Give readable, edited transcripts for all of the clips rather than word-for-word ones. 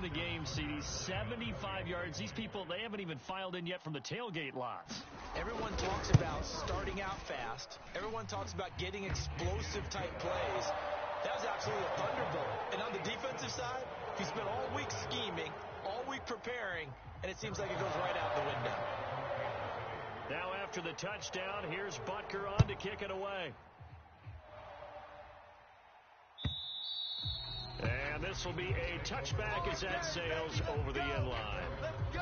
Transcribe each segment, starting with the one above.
in the game, CD, 75 yards. These people, they haven't even filed in yet from the tailgate lots. Everyone talks about starting out fast. Everyone talks about getting explosive-type plays. That was absolutely a thunderbolt. And on the defensive side, he spent all week scheming, all week preparing, and it seems like it goes right out the window. Now after the touchdown, here's Butker on to kick it away. And this will be a touchback as that sails over the end line. Let's go.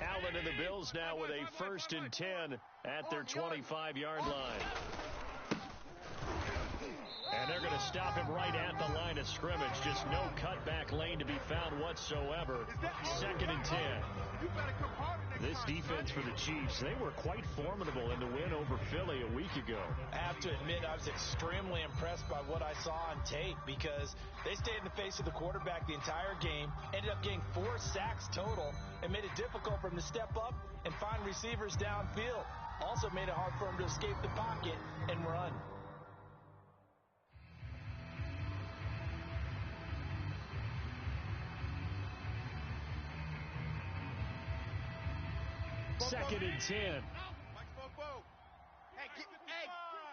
Allen and the Bills now with a 1st and 10 at their 25-yard line. And they're going to stop him right at the line of scrimmage. Just no cutback lane to be found whatsoever. 2nd and 10. This defense for the Chiefs, they were quite formidable in the win over Philly a week ago. I have to admit, I was extremely impressed by what I saw on tape because they stayed in the face of the quarterback the entire game, ended up getting 4 sacks total, and made it difficult for him to step up and find receivers downfield. Also made it hard for him to escape the pocket and run. Second and 10. Hey,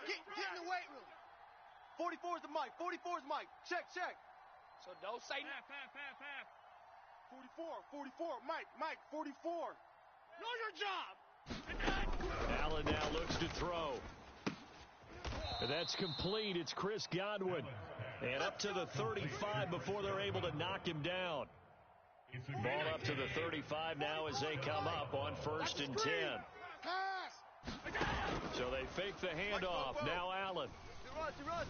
get in the weight room. 44 is the mic. 44 is Mike. Check. So don't say pass. 44. Mike, 44. Know your job. Allen now looks to throw. And that's complete. It's Chris Godwin. And up to the 35 before they're able to knock him down. Ball up to the 35 now as they come up on 1st and 10. Pass. So they fake the handoff. Now Allen. He runs.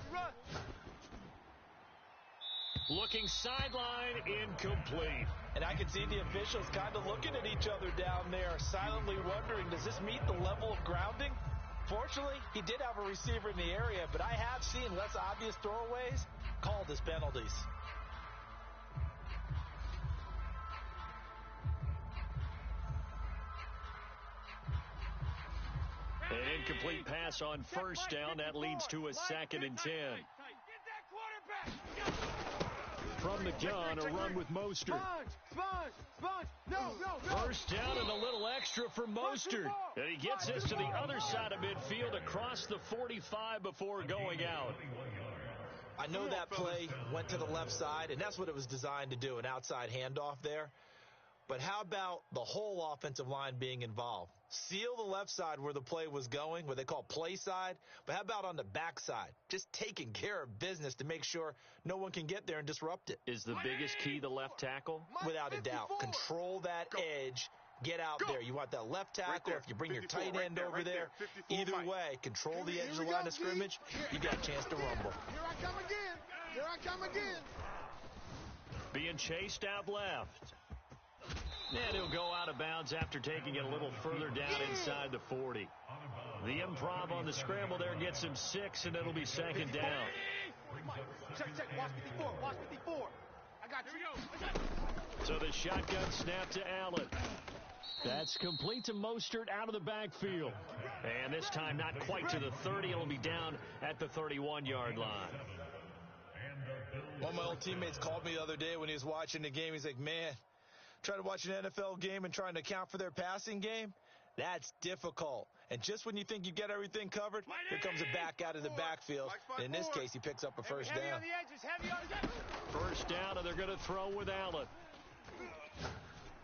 Looking sideline, incomplete. And I can see the officials kind of looking at each other down there, silently wondering, does this meet the level of grounding? Fortunately, he did have a receiver in the area, but I have seen less obvious throwaways called as penalties. An incomplete pass on 1st down. That leads to a 2nd and 10. From the gun, a run with Mostert. Sponge. No. 1st down and a little extra for Mostert. And he gets this to the other side of midfield across the 45 before going out. I know that play went to the left side, and that's what it was designed to do, an outside handoff there. But how about the whole offensive line being involved? Seal the left side where the play was going, what they call play side. But how about on the back side? Just taking care of business to make sure no one can get there and disrupt it. Is the biggest key the left tackle? Without a doubt. Control that edge. Get out there. You want that left tackle, or if you bring your tight end over there, either way, control the edge of the line of scrimmage, you got a chance to rumble. Here I come again. Being chased out left. And he'll go out of bounds after taking it a little further down inside the 40. The improv on the scramble there gets him 6, and it'll be 2nd down. Check. Watch 54. I got you. So the shotgun snap to Allen. That's complete to Mostert out of the backfield. And this time not quite to the 30. It'll be down at the 31-yard line. One of my old teammates called me the other day when he was watching the game. He's like, man, trying to watch an NFL game and trying to account for their passing game, that's difficult. And just when you think you get everything covered, here comes a back out of the backfield. And in this case, he picks up a 1st down. Heavy on the edges. 1st down, and they're going to throw with Allen.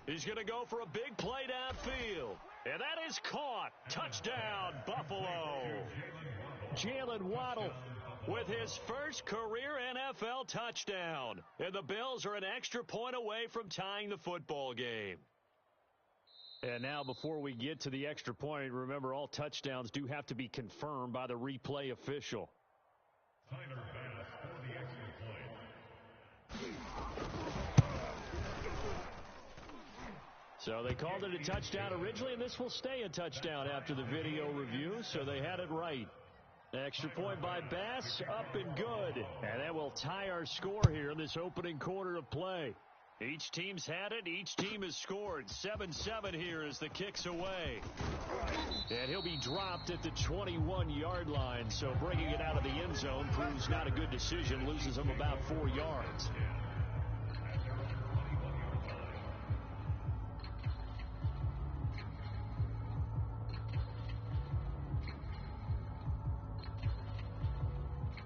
He's going to go for a big play downfield. And that is caught. Touchdown, Buffalo. Jalen Waddle with his first career NFL touchdown. And the Bills are an extra point away from tying the football game. And now before we get to the extra point, remember all touchdowns do have to be confirmed by the replay official. Tyler Bass for the extra point. So they called it a touchdown originally, and this will stay a touchdown after the video review, so they had it right. Extra point by Bass, up and good. And that will tie our score here in this opening quarter of play. Each team's had it. Each team has scored. 7-7 here as the kick's away. And he'll be dropped at the 21-yard line. So bringing it out of the end zone proves not a good decision. Loses him about 4 yards.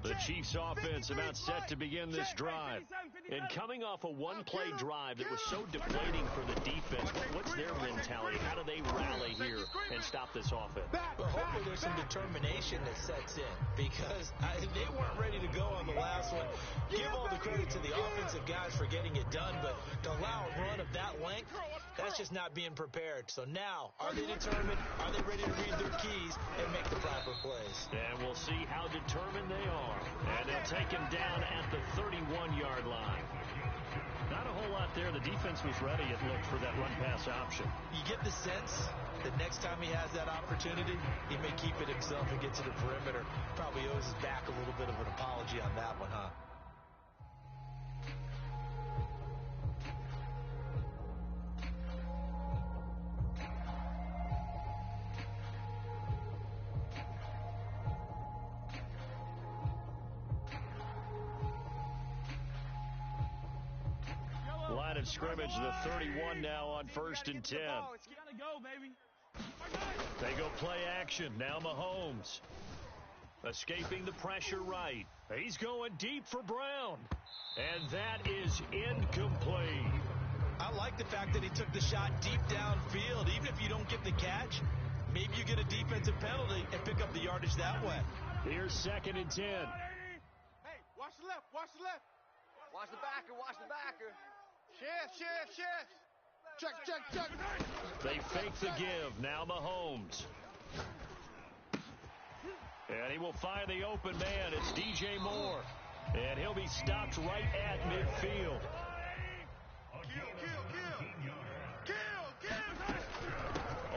The Chiefs offense about set to begin this drive. And coming off a one-play drive that was so deflating for the defense, what's their mentality? How do they rally here and stop this offense? But hopefully there's some determination that sets in, because they weren't ready to go on the last one. Give all the credit to the offensive guys for getting it done, but to allow a run of that length, that's just not being prepared. So now, are they determined? Are they ready to read their keys and make the proper plays? And we'll see how determined they are. And they'll take him down at the 31-yard line. Not a whole lot there. The defense was ready, it looked, for that run-pass option. You get the sense that next time he has that opportunity, he may keep it himself and get to the perimeter. Probably owes his back a little bit of an apology on that one, huh? Line of scrimmage, the 31 now on 1st and 10. They go play action. Now Mahomes. Escaping the pressure right. He's going deep for Brown. And that is incomplete. I like the fact that he took the shot deep downfield. Even if you don't get the catch, maybe you get a defensive penalty and pick up the yardage that way. Here's 2nd and 10. Hey, watch the left, watch the left. Watch the backer, watch the backer. Shift. Check. They fake the give. Now Mahomes. And he will find the open man. It's DJ Moore. And he'll be stopped right at midfield. Kill.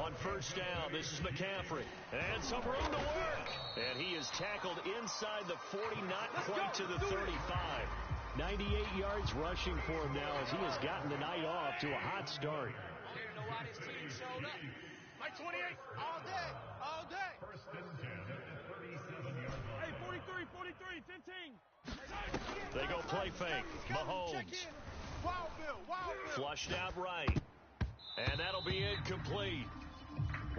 On 1st down, this is McCaffrey. And some room to work. And he is tackled inside the 40, not quite to the 35. 98 yards rushing for him now as he has gotten the night off to a hot start. I don't know why this team showed up. My 28, all day. First and 10 at the 37-yard line. Hey, 43, 15. They go play fake. Mahomes. Wild Bill. Flushed out right. And that'll be incomplete.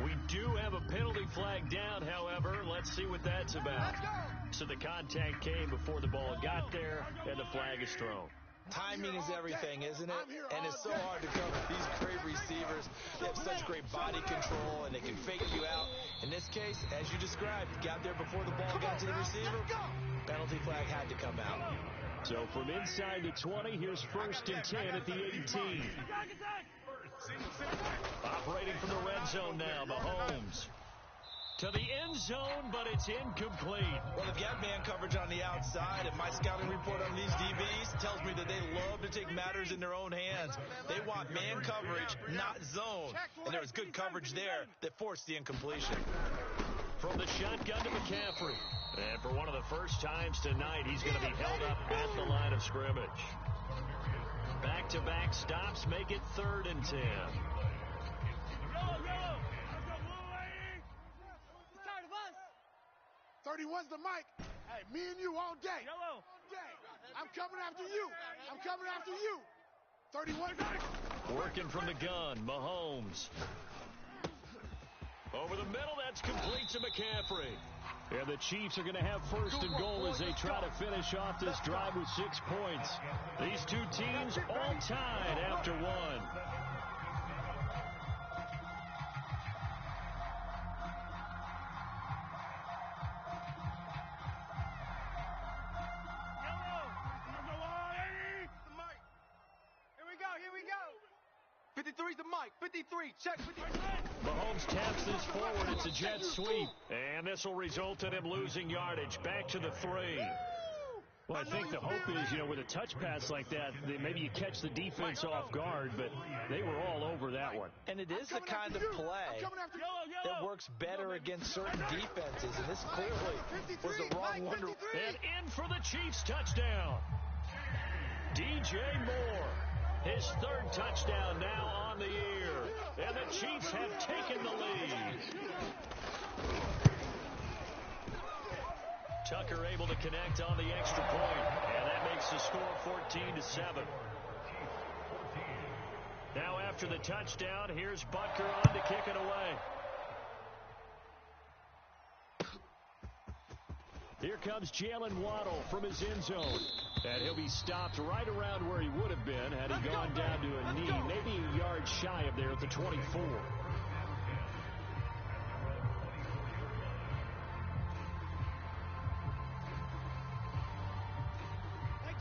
We do have a penalty flag down, however. Let's see what that's about. So the contact came before the ball got there, and the flag is thrown. Timing is everything, isn't it? And it's so hard to cover these great receivers. They have such great body control, and they can fake you out. In this case, as you described, got there before the ball got to the receiver. Penalty flag had to come out. So from inside the 20, here's 1st and 10 at the 18. Operating from the red zone now, Mahomes. To the end zone, but it's incomplete. Well, they've got man coverage on the outside, and my scouting report on these DBs tells me that they love to take matters in their own hands. They want man coverage, not zone. And there was good coverage there that forced the incompletion. From the shotgun to McCaffrey. And for one of the first times tonight, he's going to be held up at the line of scrimmage. Back-to-back stops make it 3rd and 10. 31's the mic. Hey, me and you all day. Yellow. I'm coming after you. 31. Working from the gun, Mahomes. Over the middle, that's complete to McCaffrey. And the Chiefs are going to have 1st and goal as they try to finish off this drive with 6 points. These two teams all tied after 1. Here we go. 53's the mic. 53. Check. 53. Mahomes taps this forward. It's a jet sweep. And this will result in him losing yardage. Back to the 3. Well, I think the hope is, with a touch pass like that, maybe you catch the defense off guard, but they were all over that one. And it is the kind of play that works better against certain defenses, and this clearly was the wrong one. And in for the Chiefs touchdown. DJ Moore, his third touchdown now on the year, and the Chiefs have taken the lead. Tucker able to connect on the extra point, and that makes the score 14-7. Now after the touchdown, here's Butker on to kick it away. Here comes Jalen Waddle from his end zone. And he'll be stopped right around where he would have been had he gone down to a knee, maybe a yard shy of there at the 24.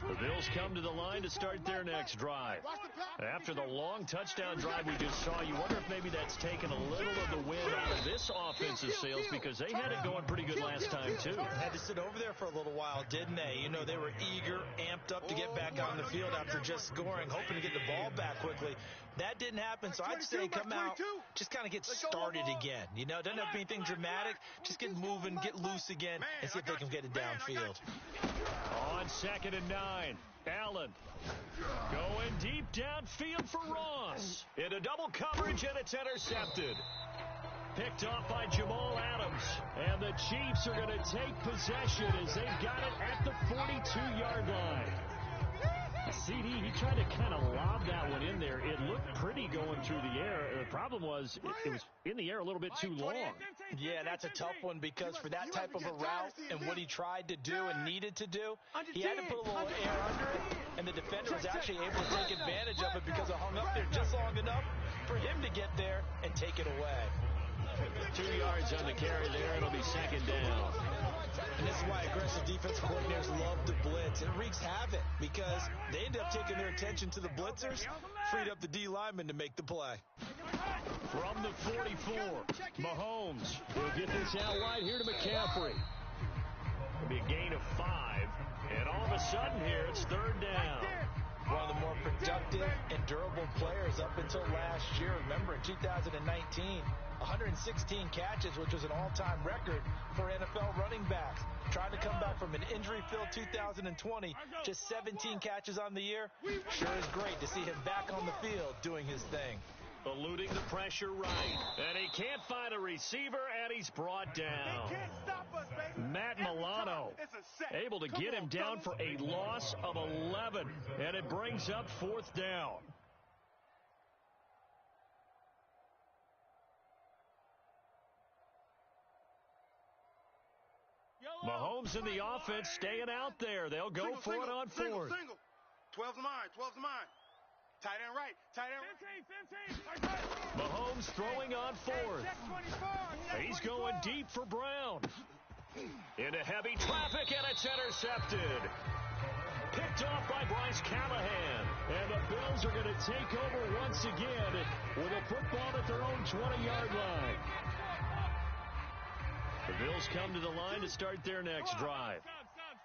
The Bills come to the line to start their next drive. After the long touchdown drive we just saw, you wonder if maybe that's taken a little of the wind out of this offensive sails, because they had it going pretty good last time, too. Had to sit over there for a little while, didn't they? They were eager, amped up to get back on the field after just scoring, hoping to get the ball back quickly. That didn't happen, so I'd say come out, just kind of get started again. Doesn't have to be anything dramatic. Just get moving, get loose again, and see if they can get it downfield. On 2nd and 9, Allen going deep downfield for Ross. Into double coverage, and it's intercepted. Picked off by Jamal Adams. And the Chiefs are going to take possession as they've got it at the 42-yard line. CD, he tried to kind of lob that one in there. It looked pretty going through the air. The problem was it was in the air a little bit too long. Yeah, that's a tough one, because for that type of a route and what he tried to do and needed to do, he had to put a little air under it, and the defender was actually able to take advantage of it because it hung up there just long enough for him to get there and take it away. 2 yards on the carry there. It'll be 2nd down. And this is why aggressive defensive coordinators love to blitz. It wreaks havoc because they end up taking their attention to the blitzers, freed up the D lineman to make the play. From the 44, Mahomes will get this out wide here to McCaffrey. It'll be a gain of 5, and all of a sudden here it's 3rd down. One of the more productive and durable players up until last year. Remember, in 2019, 116 catches, which was an all-time record for NFL running backs. Trying to come back from an injury-filled 2020, just 17 catches on the year. Sure is great to see him back on the field doing his thing. Eluding the pressure right. And he can't find a receiver, and he's brought down. Matt Milano able to get him down for a loss of 11. And it brings up 4th down. Mahomes and the offense staying out there. They'll go for it on 4th. 12's mine. Tight end right. 15. Mahomes throwing on 4th. He's going deep for Brown. Into heavy traffic, and it's intercepted. Picked off by Bryce Callahan. And the Bills are going to take over once again with a football at their own 20-yard line. The Bills come to the line to start their next drive.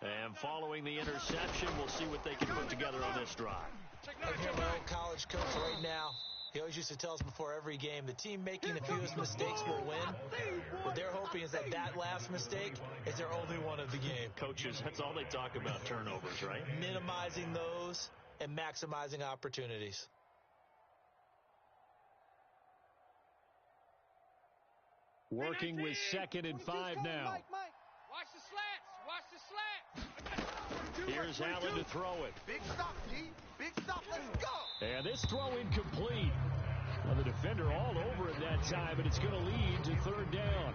And following the interception, we'll see what they can put together on this drive. I hear my old college coach right now. He always used to tell us before every game, the team making the fewest mistakes will win. What they're hoping is that last mistake is their only one of the game. Coaches, that's all they talk about, turnovers, right? Minimizing those and maximizing opportunities. Working with 2nd and 5 now. Watch the slats. Here's Allen to throw it. Big stop, D. Big stop. Let's go. And this throw incomplete. Now the defender all over it that time, but it's going to lead to 3rd down.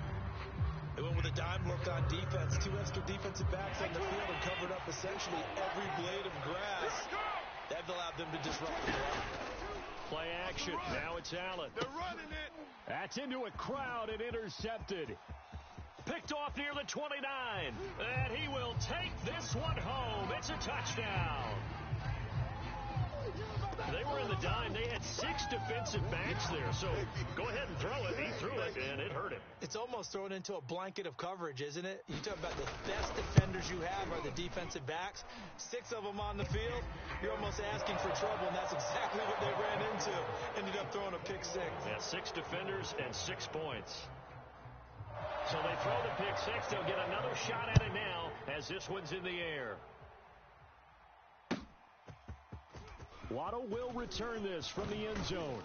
They went with a dime look on defense. 2 extra defensive backs on the field and covered up essentially every blade of grass. That allowed them to disrupt the play. Play action. Now it's Allen. They're running it. That's into a crowd and intercepted. Picked off near the 29. And he will take this one home. It's a touchdown. They were in the dime. They had 6 defensive backs there. So go ahead and throw it. He threw it, and it hurt him. It's almost thrown into a blanket of coverage, isn't it? You talk about the best defenders you have are the defensive backs. 6 of them on the field. You're almost asking for trouble, and that's exactly what they ran into. Ended up throwing a pick 6. Yeah, 6 defenders and 6 points. So they throw the pick 6. They'll get another shot at it now as this one's in the air. Waddle will return this from the end zone.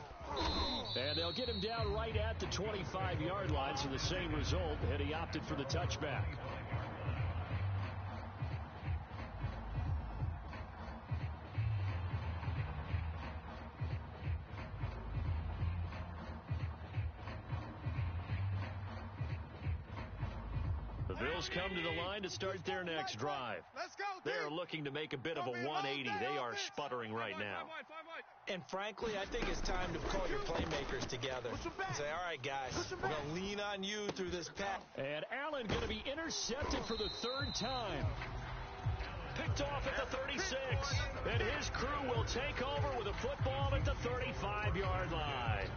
And they'll get him down right at the 25-yard line, so the same result, and he opted for the touchback. The Bills come to the line to start their next drive. They're looking to make a bit of a 180. They are sputtering right now. And frankly, I think it's time to call your playmakers together and say, all right, guys, we're going to lean on you through this pass. And Allen going to be intercepted for the 3rd time. Picked off at the 36. And his crew will take over with a football at the 35-yard line.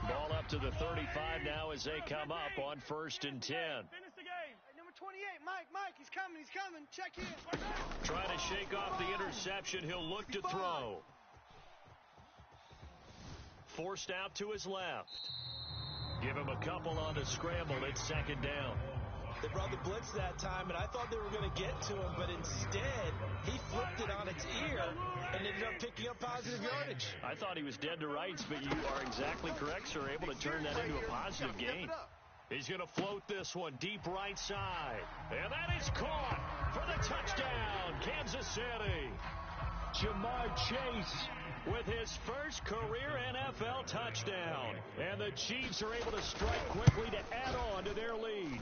Ball up to the 35 now as they come up on 1st and 10. Number 28, Mike, he's coming. Check in. Trying to shake off the interception. He'll look to throw. Forced out to his left. Give him a couple on the scramble. It's 2nd down. They brought the blitz that time, and I thought they were going to get to him, but instead, he flipped it on its ear and ended up picking up positive yardage. I thought he was dead to rights, but you are exactly correct, sir. Able to turn that into a positive gain. He's going to float this one deep right side. And that is caught for the touchdown, Kansas City. Jamar Chase with his first career NFL touchdown. And the Chiefs are able to strike quickly to add on to their lead.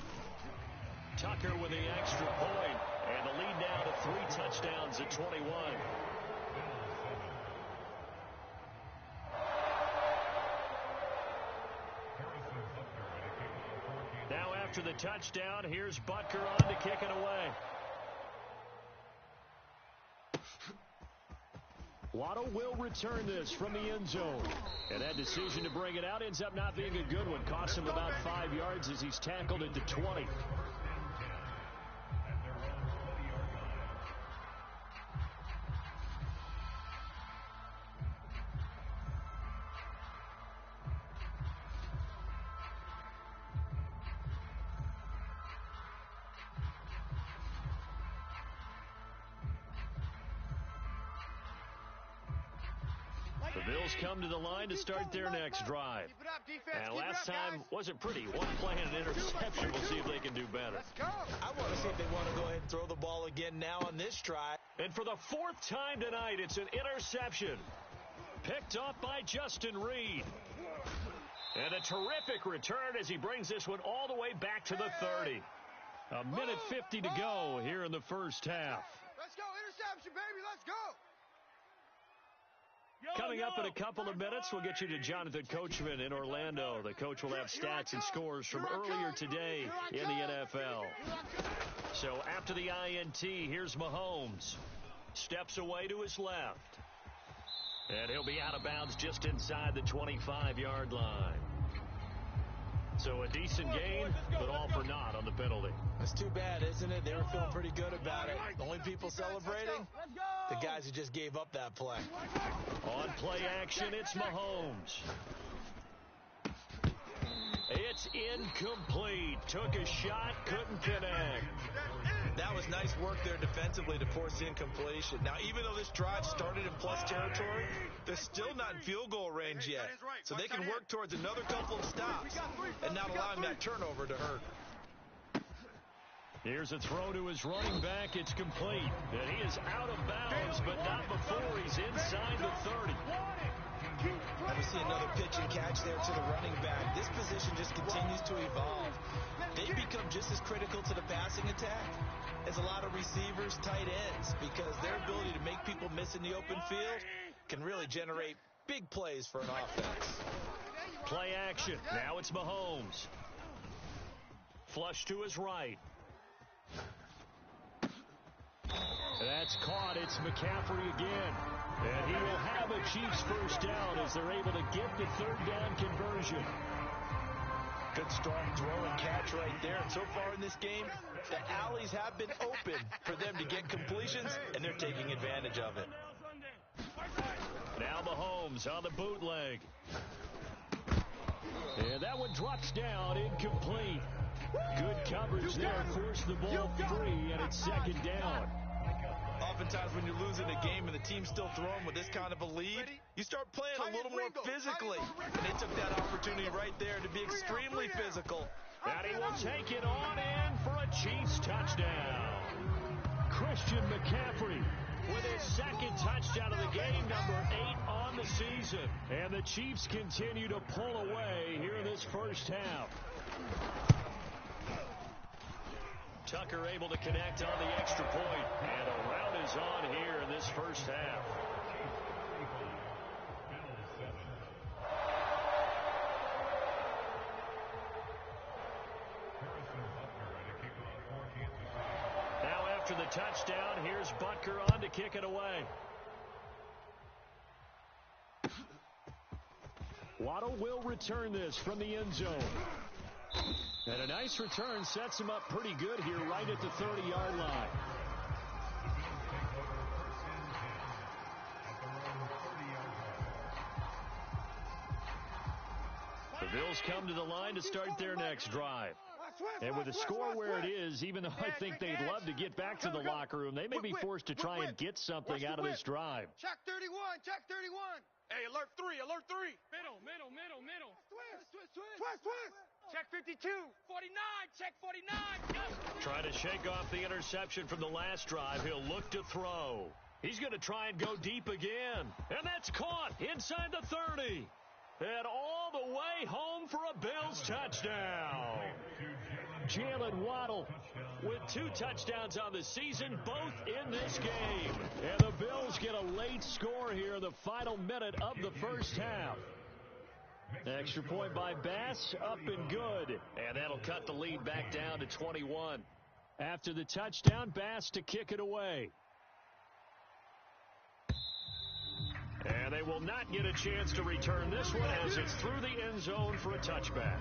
Tucker with the extra point, and the lead now to 3 touchdowns at 21. Now after the touchdown, here's Butker on to kick it away. Waddle will return this from the end zone. And that decision to bring it out ends up not being a good one. Costs him about 5 yards as he's tackled at the 20. The Bills come to the line to start their next drive. And last time wasn't pretty. One play and an interception. We'll see if they can do better. I want to see if they want to go ahead and throw the ball again now on this drive. And for the 4th time tonight, it's an interception. Picked off by Justin Reed. And a terrific return as he brings this one all the way back to the 30. A minute 50 to go here in the first half. Let's go, interception, baby, let's go. Coming up in a couple of minutes, we'll get you to Jonathan Coachman in Orlando. The coach will have stats and scores from earlier today in the NFL. So after the INT, here's Mahomes. Steps away to his left. And he'll be out of bounds just inside the 25-yard line. So a decent gain, but all for naught on the penalty. That's too bad, isn't it? They were feeling pretty good about it. The only people celebrating, the guys who just gave up that play. On play action, it's Mahomes. It's incomplete. Took a shot, couldn't connect. That was nice work there defensively to force the incompletion. Now, even though this drive started in plus territory, they're still not in field goal range yet. So they can work towards another couple of stops and not allowing that turnover to hurt. Here's a throw to his running back. It's complete. And he is out of bounds, but not before he's inside the 30. And we see another pitch and catch there to the running back. This position just continues to evolve. They become just as critical to the passing attack as a lot of receivers, tight ends, because their ability to make people miss in the open field can really generate big plays for an offense. Play action. Now it's Mahomes. Flush to his right. That's caught. It's McCaffrey again. And he will have a Chiefs first down as they're able to get the 3rd down conversion. Good strong throw and catch right there. And so far in this game, the alleys have been open for them to get completions, and they're taking advantage of it. Now Mahomes on the bootleg. And that one drops down, incomplete. Good coverage there, forced the ball free, and it's second down. Oftentimes when you're losing a game and the team's still throwing with this kind of a lead, you start playing a little more physically. And they took that opportunity right there to be extremely physical. And he will take it on in for a Chiefs touchdown. Christian McCaffrey with his second touchdown of the game, number 8 on the season. And the Chiefs continue to pull away here in this first half. Tucker able to connect on the extra point, and a rout is on here in this first half. Now after the touchdown, here's Butker on to kick it away. Waddle will return this from the end zone. And a nice return sets him up pretty good here right at the 30-yard line. The Bills come to the line to start their next drive. And with the score where it is, even though I think they'd love to get back to the locker room, they may be forced to try and get something out of this drive. Check 31, check 31. Hey, alert 3, alert 3. Middle. Twist. Check 52, 49, check 49. Trying to shake off the interception from the last drive. He'll look to throw. He's going to try and go deep again. And that's caught inside the 30. And all the way home for a Bills touchdown. Jalen Waddle with 2 touchdowns on the season, both in this game. And the Bills get a late score here in the final minute of the first half. Extra point by Bass, up and good. And that'll cut the lead back down to 21. After the touchdown, Bass to kick it away. And they will not get a chance to return this one as it's through the end zone for a touchback.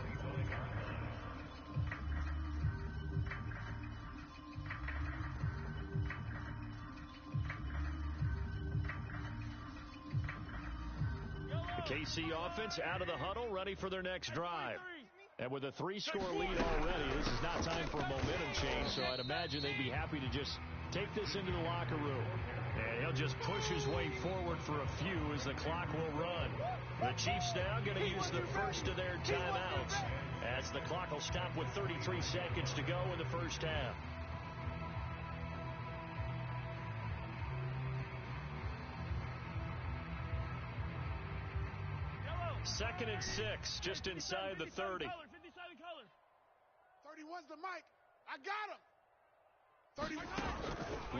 The KC offense out of the huddle, ready for their next drive. And with a 3-score lead already, this is not time for a momentum change, so I'd imagine they'd be happy to just take this into the locker room. And he'll just push his way forward for a few as the clock will run. The Chiefs now going to use the first of their timeouts as the clock will stop with 33 seconds to go in the first half. Second and 6, just inside the 30. 31's the mic. I got him. 31.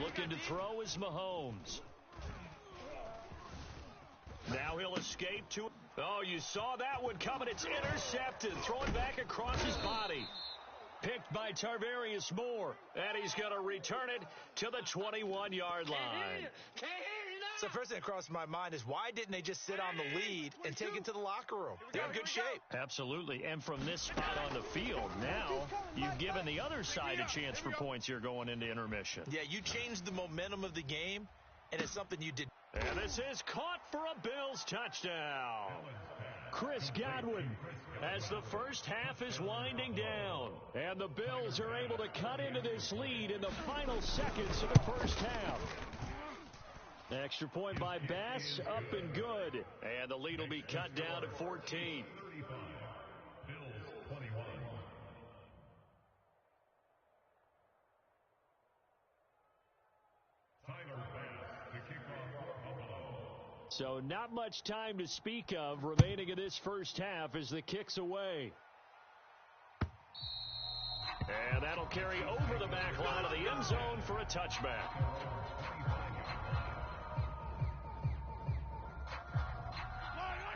Looking to throw is Mahomes. Now he'll escape to... Oh, you saw that one coming. It's intercepted. Throwing back across his body. Picked by Tarvarius Moore. And he's going to return it to the 21-yard line. So first thing that crossed my mind is why didn't they just sit on the lead and take it to the locker room? They're in good shape. Absolutely. And from this spot on the field, now you've given the other side a chance for points here going into intermission. Yeah, you changed the momentum of the game, and it's something you did. And this is caught for a Bills touchdown. Chris Godwin as the first half is winding down. And the Bills are able to cut into this lead in the final seconds of the first half. Extra point by Bass, up and good. And the lead will be cut down to 14. So not much time to speak of remaining in this first half as the kick's away. And that'll carry over the back line of the end zone for a touchback.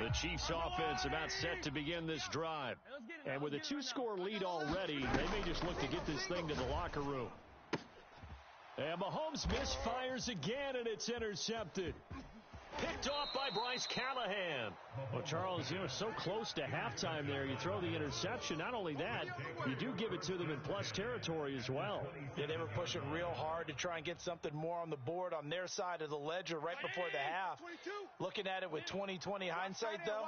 The Chiefs offense about set to begin this drive. And with a 2-score lead already, they may just look to get this thing to the locker room. And Mahomes misfires again, and it's intercepted. Picked off by Bryce Callahan. Well, Charles, so close to halftime there. You throw the interception. Not only that, you do give it to them in plus territory as well. Yeah, they were pushing real hard to try and get something more on the board on their side of the ledger right before the half. Looking at it with 20/20 hindsight, though,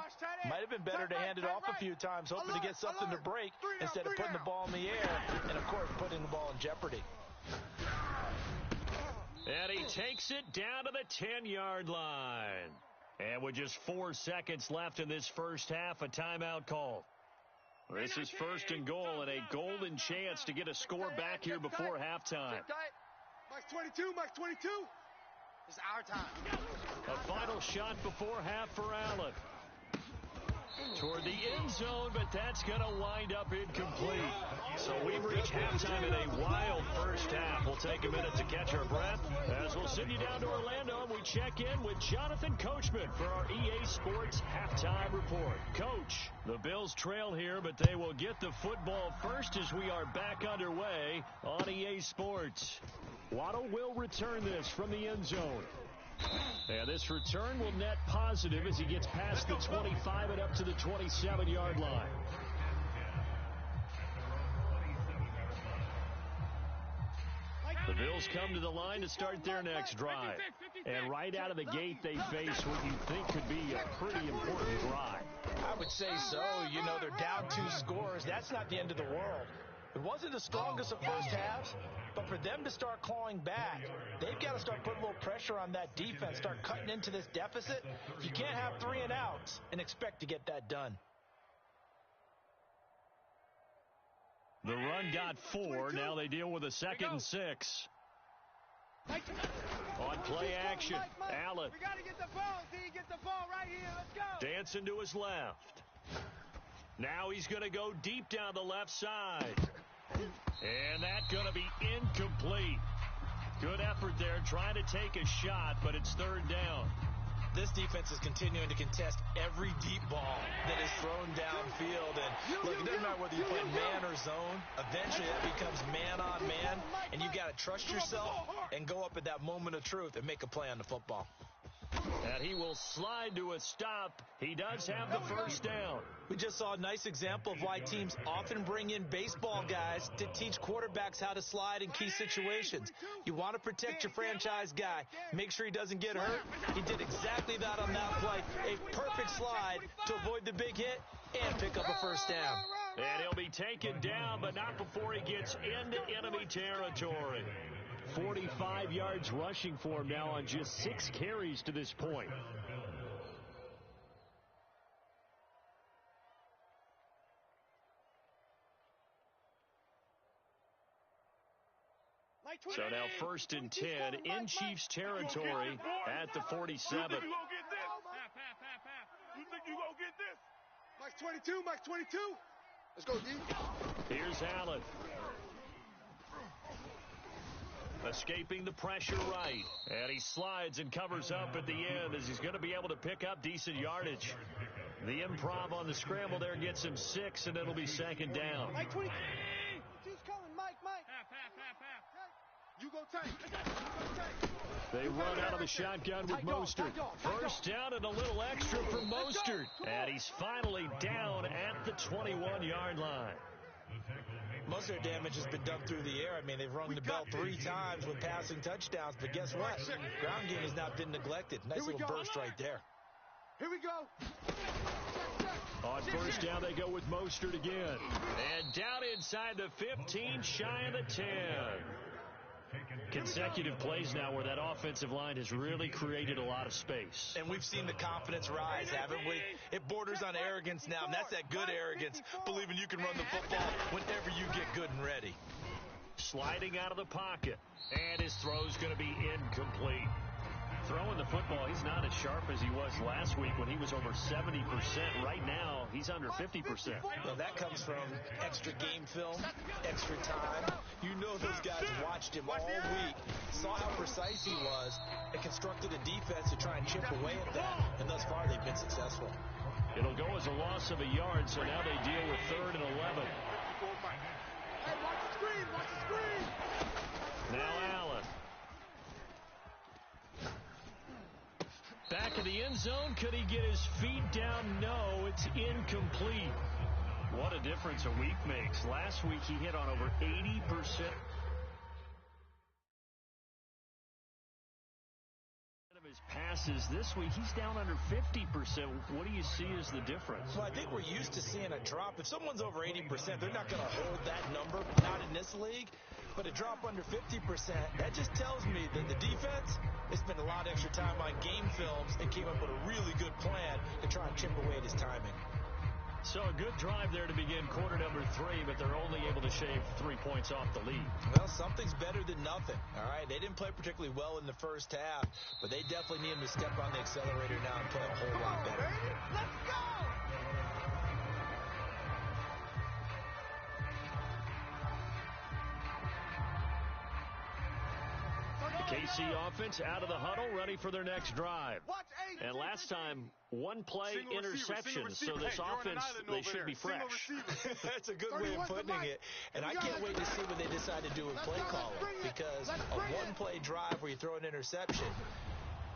might have been better to hand it off a few times, hoping to get something to break instead of putting the ball in the air and, of course, putting the ball in jeopardy. And he takes it down to the 10-yard line. And with just 4 seconds left in this first half, a timeout call. This is 1st and goal and a golden chance to get a score back here before halftime. Mike 22, Mike 22. It's our time. A final shot before half for Allen. Toward the end zone, but that's going to wind up incomplete. So we've reached halftime in a wild first half. We'll take a minute to catch our breath as we'll send you down to Orlando and we check in with Jonathan Coachman for our EA Sports Halftime Report. Coach, the Bills trail here, but they will get the football first as we are back underway on EA Sports. Waddle will return this from the end zone. And this return will net positive as he gets past the 25 and up to the 27-yard line. The Bills come to the line to start their next drive. And right out of the gate, they face what you think could be a pretty important drive. I would say so. They're down 2 scores. That's not the end of the world. It wasn't the strongest of first halves, but for them to start clawing back, they've got to start putting a little pressure on that defense, start cutting into this deficit. You can't have 3 and outs and expect to get that done. The run got 4. Now they deal with a 2nd and 6. On play action, Allen. We got to get the ball. D, get the ball right here. Let's go. Dancing to his left. Now he's going to go deep down the left side. And that's going to be incomplete. Good effort there, trying to take a shot, but it's 3rd down. This defense is continuing to contest every deep ball that is thrown downfield. And look, it doesn't matter whether you play man or zone. Eventually that becomes man on man, and you got to trust yourself and go up at that moment of truth and make a play on the football. And he will slide to a stop. He does have the 1st down. We just saw a nice example of why teams often bring in baseball guys to teach quarterbacks how to slide in key situations. You want to protect your franchise guy. Make sure he doesn't get hurt. He did exactly that on that play. A perfect slide to avoid the big hit and pick up a 1st down. And he'll be taken down, but not before he gets into enemy territory. 45 yards rushing for him now on just 6 carries to this point. So now 1st and 10 in Chiefs territory at the 47. You think you gonna get this? Mike 22, Mike 22. Let's go, D. Here's Allen. Escaping the pressure right. And he slides and covers up at the end as he's going to be able to pick up decent yardage. The improv on the scramble there gets him 6, and it'll be 2nd down. Mike 22. He's coming, Mike. You go tank. They run out of the shotgun with Mostert. 1st down and a little extra for Mostert. And he's finally down at the 21-yard line. Most of their damage has been done through the air. I mean, they've rung the bell 3 times with passing touchdowns, but guess what? Ground game has not been neglected. Nice little burst right there. Here we go. On 1st down, they go with Mostert again. And down inside the 15, shy of the 10. Consecutive plays now where that offensive line has really created a lot of space. And we've seen the confidence rise, haven't we? It borders on arrogance now, and that's that good arrogance, believing you can run the football whenever you get good and ready. Sliding out of the pocket, and his throw's going to be incomplete. Throwing the football, he's not as sharp as he was last week when he was over 70%. Right now, he's under 50%. Well, that comes from extra game film, extra time. You know those guys watched him all week, saw how precise he was, and constructed a defense to try and chip away at that. And thus far, they've been successful. It'll go as a loss of a yard, so now they deal with 3rd and 11. Hey, watch the screen, watch the screen. Now Allen. Back in end zone. Could he get his feet down? No, it's incomplete. What a difference a week makes. Last week he hit on over 80% of his passes. This week he's down under 50%. What do you see as the difference? Well, I think we're used to seeing a drop. If someone's over 80%, they're not going to hold that number, not in this league. But a drop under 50%, that just tells me that the defense has spent a lot of extra time on game films and came up with a really good plan to try and chip away at his timing. So a good drive there to begin quarter number 3, but they're only able to shave 3 points off the lead. Well, something's better than nothing, all right? They didn't play particularly well in the first half, but they definitely need him to step on the accelerator now and play a whole lot better. Let's go! KC offense out of the huddle, ready for their next drive. And last time, one play interception, so this offense, they should be fresh. That's a good way of putting it. And I can't wait to see what they decide to do with play calling, because a one-play drive where you throw an interception.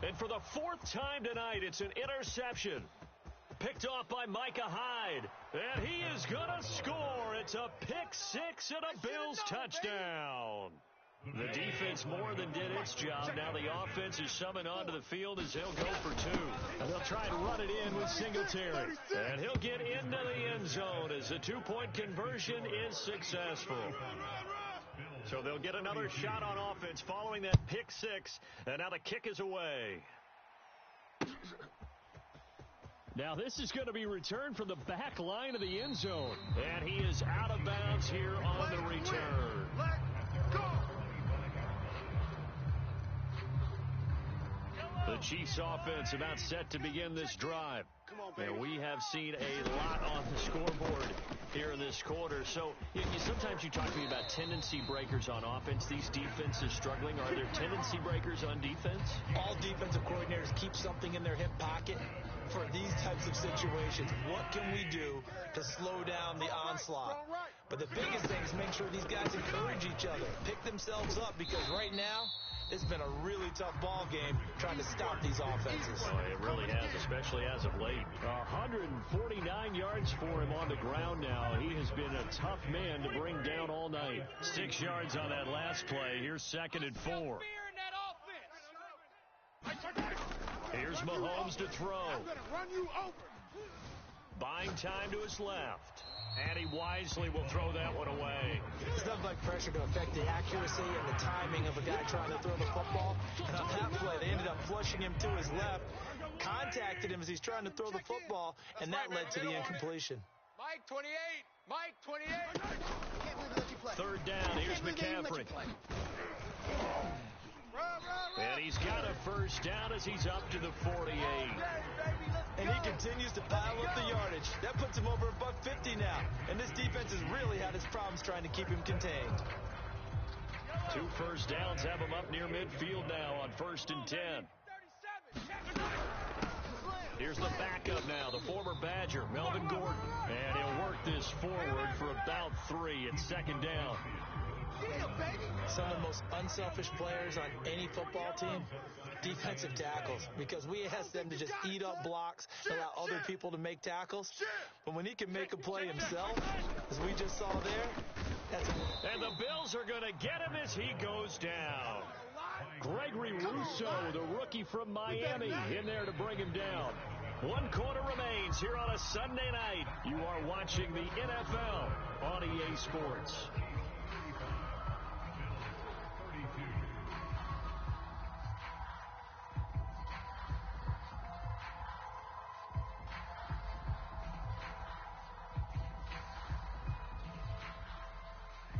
And for the 4th time tonight, it's an interception. Picked off by Micah Hyde. And he is going to score. It's a pick 6 and a Bills touchdown. The defense more than did its job. Now the offense is summoned onto the field as they'll go for 2. And they'll try and run it in with Singletary. And he'll get into the end zone as the 2-point conversion is successful. So they'll get another shot on offense following that pick 6. And now the kick is away. Now this is going to be returned from the back line of the end zone. And he is out of bounds here on the return. The Chiefs offense about set to begin this drive. And we have seen a lot on the scoreboard here in this quarter. So sometimes you talk to me about tendency breakers on offense. These defenses struggling. Are there tendency breakers on defense? All defensive coordinators keep something in their hip pocket for these types of situations. What can we do to slow down the onslaught? But the biggest thing is make sure these guys encourage each other, pick themselves up, because right now, it's been a really tough ball game trying to stop these offenses. Oh, it really has, especially as of late. 149 yards for him on the ground now. He has been a tough man to bring down all night. 6 yards on that last play. Here's 2nd and 4. Here's Mahomes to throw. Buying time to his left. And he wisely will throw that one away. It's nothing like pressure to affect the accuracy and the timing of a guy trying to throw the football. And on that play, they ended up flushing him to his left, contacted him as he's trying to throw the football, and that led to the incompletion. Mike 28. Mike 28. 3rd down. Here's McCaffrey. And he's got a 1st down as he's up to the 48. And he continues to pile up the yardage. That puts him over $150 now. And this defense has really had its problems trying to keep him contained. 2 1st downs have him up near midfield now on 1st and 10. Here's the backup now, the former Badger, Melvin Gordon. And he'll work this forward for about 3 at 2nd down. Some of the most unselfish players on any football team, defensive tackles, because we ask them to just eat up blocks, allow other people to make tackles. But when he can make a play himself, as we just saw there, that's a... And the Bills are going to get him as he goes down. Gregory Rousseau, the rookie from Miami, in there to bring him down. 1 quarter remains here on a Sunday night. You are watching the NFL on EA Sports.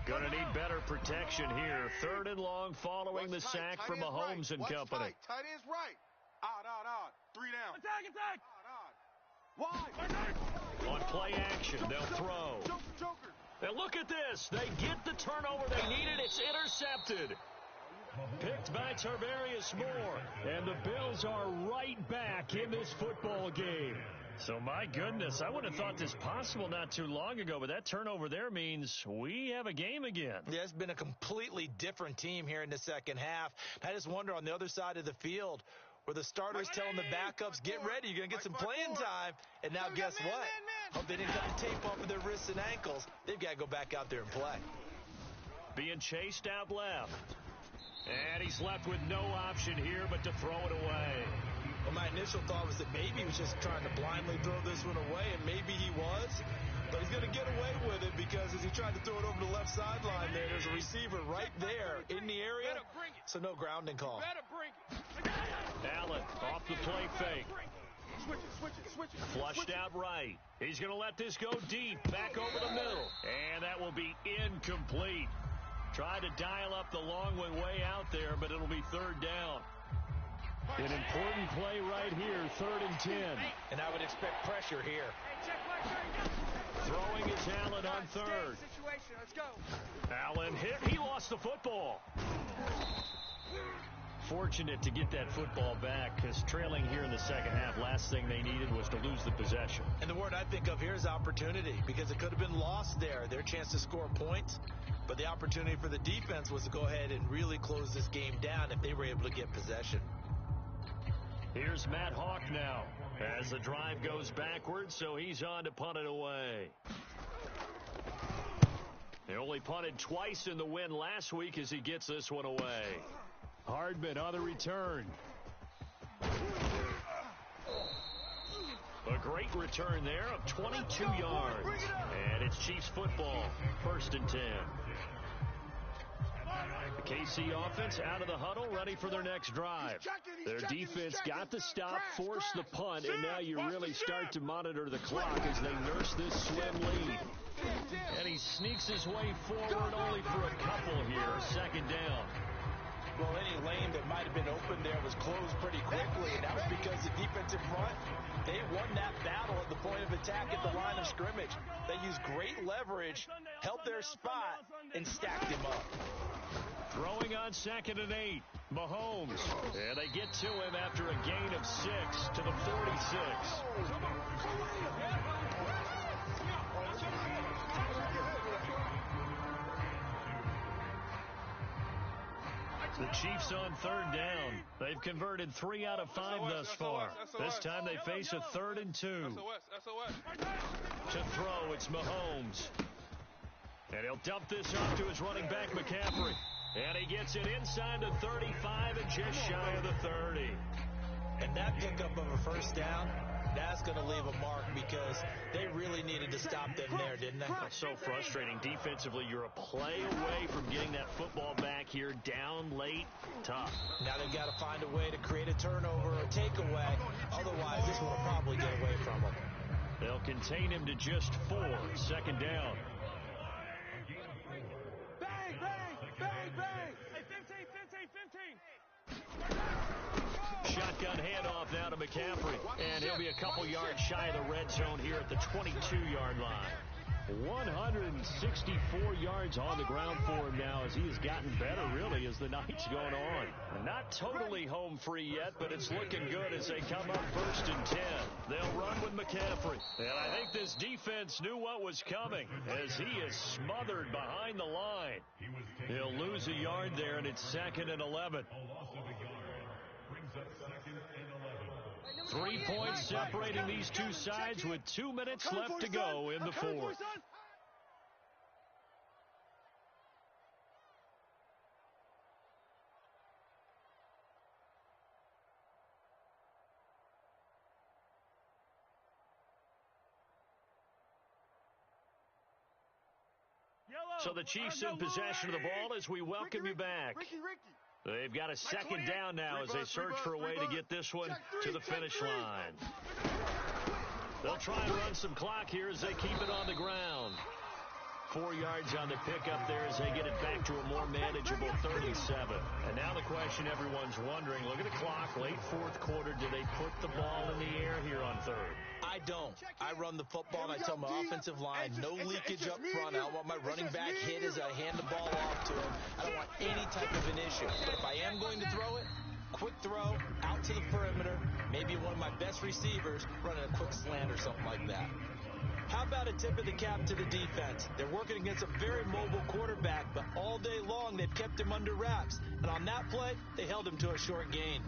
Going to need better protection here. 3rd and long following the sack from Mahomes and company. Tight end's right. Odd. 3 down. Attack. Wide. On play action, they'll throw. Joker. And look at this. They get the turnover they needed. It's intercepted. Picked by Tarvarius Moore. And the Bills are right back in this football game. So, my goodness, I would have thought this possible not too long ago, but that turnover there means we have a game again. Yeah, it's been a completely different team here in the second half. I just wonder on the other side of the field, where the starter's telling the backups, get ready, you're going to get some playing time. And now guess what? Oh, they didn't cut the tape off of their wrists and ankles. They've got to go back out there and play. Being chased out left. And he's left with no option here but to throw it away. Well, my initial thought was that maybe he was just trying to blindly throw this one away, and maybe he was. But he's going to get away with it because as he tried to throw it over the left sideline there's a receiver right there in the area, so no grounding call. Allen off the play fake. Switch it. Flushed out right. He's going to let this go deep, back over the middle. And that will be incomplete. Tried to dial up the long one way out there, but it'll be third down. An important play right here, 3rd and 10. And I would expect pressure here. Throwing is Allen on 3rd. Let's go. Allen hit. He lost the football. Fortunate to get that football back because trailing here in the second half, last thing they needed was to lose the possession. And the word I think of here is opportunity because it could have been lost there, their chance to score points. But the opportunity for the defense was to go ahead and really close this game down if they were able to get possession. Here's Matt Hawk now as the drive goes backwards, so he's on to punt it away. They only punted twice in the win last week as he gets this one away. Hardman on the return. A great return there of 22 yards. And it's Chiefs football, 1st and 10. The KC offense out of the huddle, ready for their next drive. Their defense got the stop, forced the punt, and now you really start to monitor the clock as they nurse this slim lead. And he sneaks his way forward only for a couple here, 2nd down. Well, any lane that might have been open there was closed pretty quickly, and that was because the defensive front, they won that battle at the point of attack at the line of scrimmage. They used great leverage, held their spot, and stacked him up. Throwing on 2nd and 8. Mahomes. And they get to him after a gain of 6 to the 46. The Chiefs on 3rd down. They've converted 3 out of 5 thus far. This time they face a 3rd and 2. To throw, it's Mahomes. And he'll dump this off to his running back, McCaffrey. And he gets it inside the 35 and just shy of the 30. And that pickup of a 1st down, that's going to leave a mark because they really needed to stop them there, didn't they? That's so frustrating. Defensively, you're a play away from getting that football back here, down late, tough. Now they've got to find a way to create a turnover or takeaway. Otherwise, this will probably get away from them. They'll contain him to just 4, 2nd down. Bang, bang, bang, bang. Hey, 15. Shotgun handoff now to McCaffrey, and he'll be a couple yards shy of the red zone here at the 22-yard line. 164 yards on the ground for him now as he has gotten better, really, as the night's going on. Not totally home free yet, but it's looking good as they come up 1st and 10. They'll run with McCaffrey. And I think this defense knew what was coming as he is smothered behind the line. He'll lose a yard there, and it's 2nd and 11. 3 points separating these two sides with 2 minutes left to go in the 4th. So the Chiefs in possession of the ball as we welcome you back. They've got a 2nd down now as they search for a way to get this one to the finish line. They'll try and run some clock here as they keep it on the ground. 4 yards on the pickup there as they get it back to a more manageable 37. And now the question everyone's wondering, look at the clock, late 4th quarter, do they put the ball in the air here on 3rd? I don't. I run the football and I tell my offensive line, no leakage up front. I don't want my running back hit as I hand the ball off to him. I don't want any type of an issue. But if I am going to throw it, quick throw, out to the perimeter, maybe one of my best receivers running a quick slant or something like that. How about a tip of the cap to the defense? They're working against a very mobile quarterback, but all day long they've kept him under wraps. And on that play, they held him to a short gain.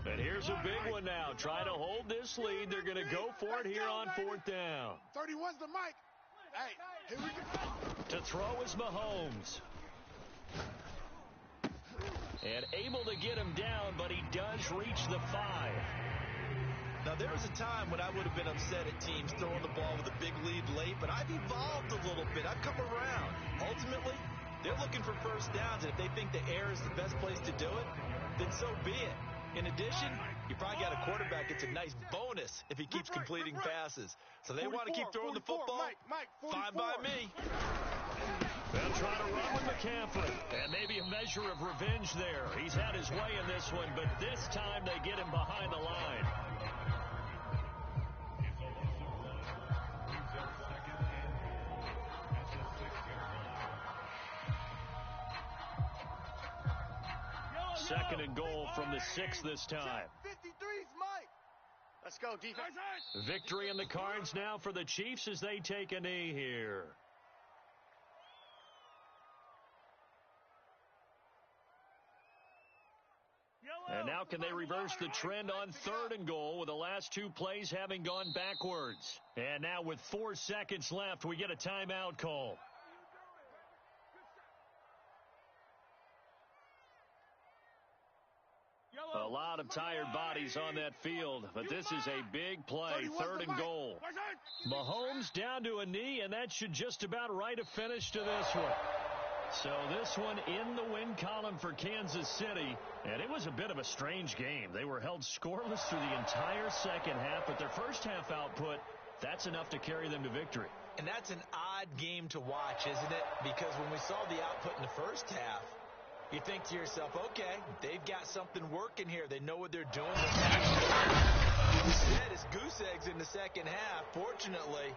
And here's a big one now. Trying to hold this lead. They're going to go for it here on 4th down. 31's the mic. Hey, here we go. To throw is Mahomes. And able to get him down, but he does reach the 5. Now, there was a time when I would have been upset at teams throwing the ball with a big lead late, but I've evolved a little bit. I've come around. Ultimately, they're looking for first downs, and if they think the air is the best place to do it, then so be it. In addition, you probably got a quarterback gets a nice bonus if he keeps completing passes. So they want to keep throwing the football. Fine by me. They'll try to run with McCaffrey. And maybe a measure of revenge there. He's had his way in this one, but this time they get him behind the line. Second and goal from the 6 this time. 53's Mike. Let's go, defense. Victory in the cards now for the Chiefs as they take a knee here. And now can they reverse the trend on 3rd and goal with the last 2 plays having gone backwards? And now with 4 seconds left, we get a timeout call. A lot of tired bodies on that field, but this is a big play, 3rd and goal. Mahomes down to a knee, and that should just about write a finish to this one. So this one in the win column for Kansas City, and it was a bit of a strange game. They were held scoreless through the entire second half, but their first half output, that's enough to carry them to victory. And that's an odd game to watch, isn't it? Because when we saw the output in the first half, you think to yourself, okay, they've got something working here. They know what they're doing. Instead, it's goose eggs in the second half. Fortunately,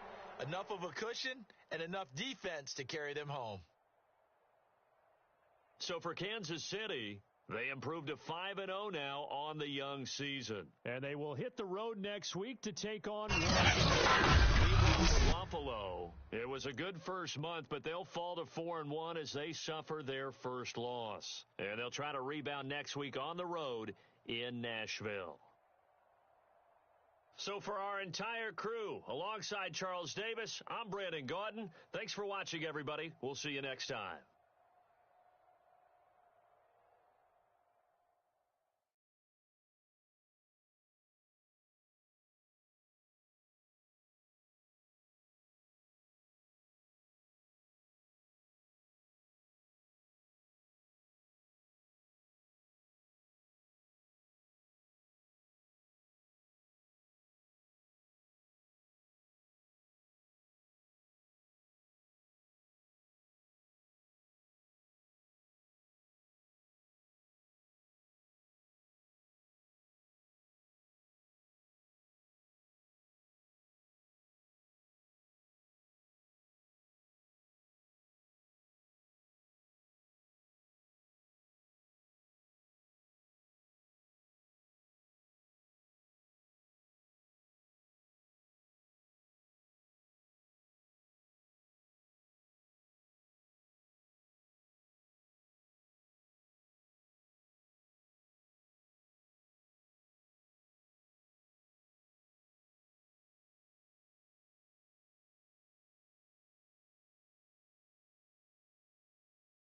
enough of a cushion and enough defense to carry them home. So for Kansas City, they improved to 5-0 now on the young season. And they will hit the road next week to take on Washington. Meanwhile for Buffalo, it was a good first month, but they'll fall to 4-1 as they suffer their first loss. And they'll try to rebound next week on the road in Nashville. So for our entire crew, alongside Charles Davis, I'm Brandon Gautin. Thanks for watching, everybody. We'll see you next time.